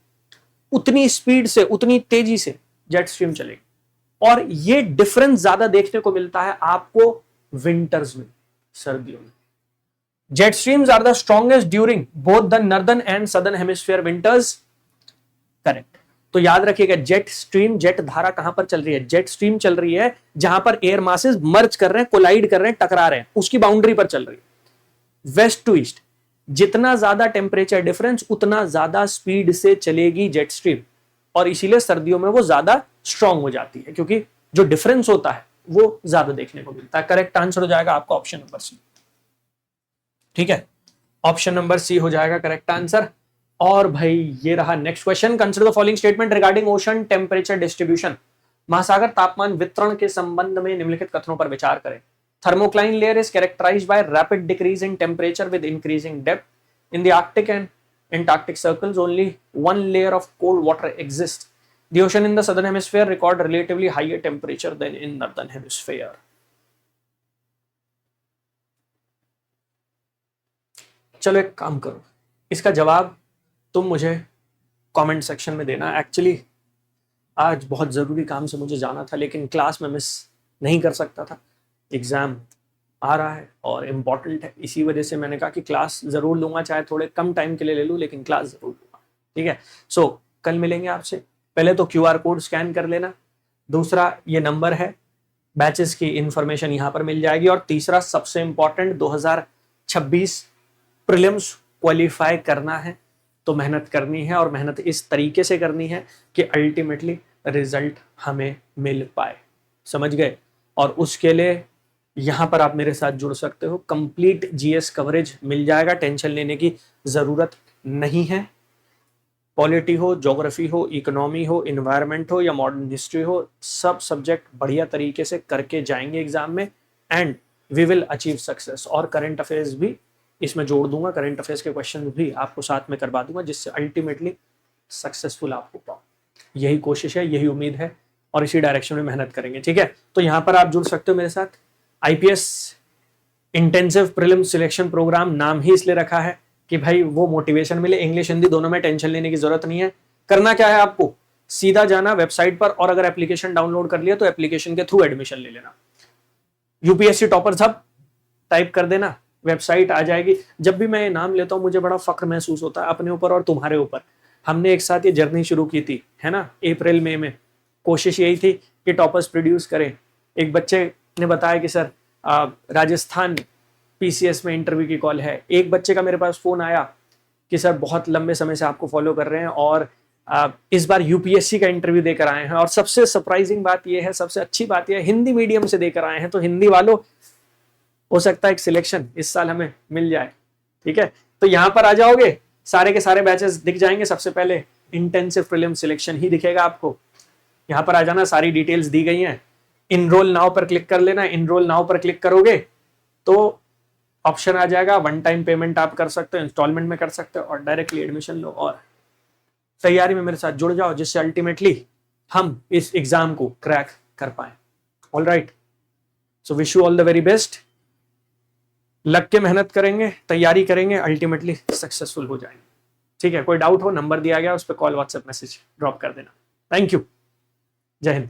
उतनी स्पीड से, उतनी तेजी से जेट स्ट्रीम चलेगी। और ये डिफरेंस ज्यादा देखने को मिलता है आपको विंटर्स में, सर्दियों में। Jet streams are the strongest during both the northern and southern hemisphere winters. Correct. तो याद रखिएगा, जेट स्ट्रीम, जेट धारा कहां पर चल रही है? जेट स्ट्रीम चल रही है जहां पर एयर मासेस मर्ज कर रहे हैं, कोलाइड कर रहे हैं, टकरा रहे हैं, उसकी बाउंड्री पर चल रही है। वेस्ट टू ईस्ट, जितना ज्यादा टेम्परेचर डिफरेंस उतना ज्यादा स्पीड से चलेगी जेट स्ट्रीम, और इसीलिए सर्दियों में वो ज्यादा स्ट्रांग हो जाती है, क्योंकि जो डिफरेंस होता है वो ज्यादा देखने को मिलता है। करेक्ट आंसर हो जाएगा आपका ऑप्शन नंबर सी। ठीक है, ऑप्शन नंबर सी हो जाएगा करेक्ट आंसर। और भाई ये रहा next question. Consider the following statement regarding ocean temperature distribution. महासागर तापमान वितरण के संबंध में निम्नलिखित कथनों पर विचार करें। Thermocline layer is characterised by rapid decrease in temperature with increasing depth. In the Arctic and Antarctic circles only one layer of cold water exists. The ocean in the southern hemisphere record relatively higher temperature than in northern hemisphere. चलो एक काम करो, इसका जवाब तुम मुझे कमेंट सेक्शन में देना। एक्चुअली आज बहुत ज़रूरी काम से मुझे जाना था, लेकिन क्लास में मिस नहीं कर सकता था। एग्ज़ाम आ रहा है और इम्पॉर्टेंट है, इसी वजह से मैंने कहा कि क्लास ज़रूर लूँगा, चाहे थोड़े कम टाइम के लिए ले लूँ, लेकिन क्लास ज़रूर लूँगा। ठीक है, सो कल मिलेंगे आपसे। पहले तो QR कोड स्कैन कर लेना, दूसरा ये नंबर है, बैचेस की इंफॉर्मेशन यहाँ पर मिल जाएगी, और तीसरा सबसे इम्पॉर्टेंट 2026 प्रीलिम्स क्वालिफाई करना है तो मेहनत करनी है, और मेहनत इस तरीके से करनी है कि अल्टीमेटली रिजल्ट हमें मिल पाए। समझ गए? और उसके लिए यहाँ पर आप मेरे साथ जुड़ सकते हो, कंप्लीट GS कवरेज मिल जाएगा, टेंशन लेने की ज़रूरत नहीं है। पॉलिटी हो, ज्योग्राफी हो, इकोनॉमी हो, इन्वायरमेंट हो या मॉडर्न हिस्ट्री हो, सब सब्जेक्ट बढ़िया तरीके से करके जाएंगे एग्जाम में, and we will achieve success. और करंट अफेयर्स भी इसमें जोड़ दूंगा, करंट अफेयर्स के क्वेश्चन भी आपको साथ में करवा दूंगा, जिससे अल्टीमेटली सक्सेसफुल आप हो पाओ। यही कोशिश है, यही उम्मीद है, और इसी डायरेक्शन में मेहनत करेंगे। ठीक है, तो यहाँ पर आप जुड़ सकते हो मेरे साथ। IPS intensive prelim selection programme नाम ही इसलिए रखा है कि भाई वो मोटिवेशन मिले, इंग्लिश हिंदी दोनों में टेंशन लेने की जरूरत नहीं है। करना क्या है आपको, सीधा जाना वेबसाइट पर, और अगर एप्लीकेशन डाउनलोड कर लिया तो एप्लीकेशन के थ्रू एडमिशन ले लेना। UPSC टॉपर्स हब टाइप कर देना, वेबसाइट आ जाएगी। जब भी मैं ये नाम लेता हूँ मुझे बड़ा फक्र महसूस होता है अपने ऊपर और तुम्हारे ऊपर। हमने एक साथ ये जर्नी शुरू की थी, है ना, अप्रैल मई में। कोशिश यही थी कि टॉपर्स प्रोड्यूस करें। एक बच्चे ने बताया कि सर राजस्थान PCS में इंटरव्यू की कॉल है। एक बच्चे का मेरे पास फोन आया कि सर बहुत लंबे समय से आपको फॉलो कर रहे हैं और इस बार UPSC का इंटरव्यू देकर आए हैं, और सबसे सरप्राइजिंग बात यह है, सबसे अच्छी बात यह है, हिंदी मीडियम से देकर आए हैं। तो हिंदी वालों, हो सकता है एक सिलेक्शन इस साल हमें मिल जाए। ठीक है, तो यहाँ पर आ जाओगे, सारे के सारे बैचेस दिख जाएंगे। सबसे पहले इंटेंसिव प्रीलिम सिलेक्शन ही दिखेगा आपको। यहाँ पर आ जाना, सारी डिटेल्स दी गई हैं। इनरोल नाउ पर क्लिक कर लेना। इनरोल नाउ पर क्लिक करोगे तो ऑप्शन आ जाएगा, वन टाइम पेमेंट आप कर सकते हो, इंस्टॉलमेंट में कर सकते हो, और डायरेक्टली एडमिशन लो और तैयारी में मेरे साथ जुड़ जाओ, जिससे अल्टीमेटली हम इस एग्जाम को क्रैक कर पाए। All right, so wish you all the very best. लग के मेहनत करेंगे, तैयारी करेंगे, अल्टीमेटली सक्सेसफुल हो जाएंगे। ठीक है, कोई डाउट हो, नंबर दिया गया, उस पर कॉल, व्हाट्सएप मैसेज ड्रॉप कर देना। थैंक यू, जय हिंद।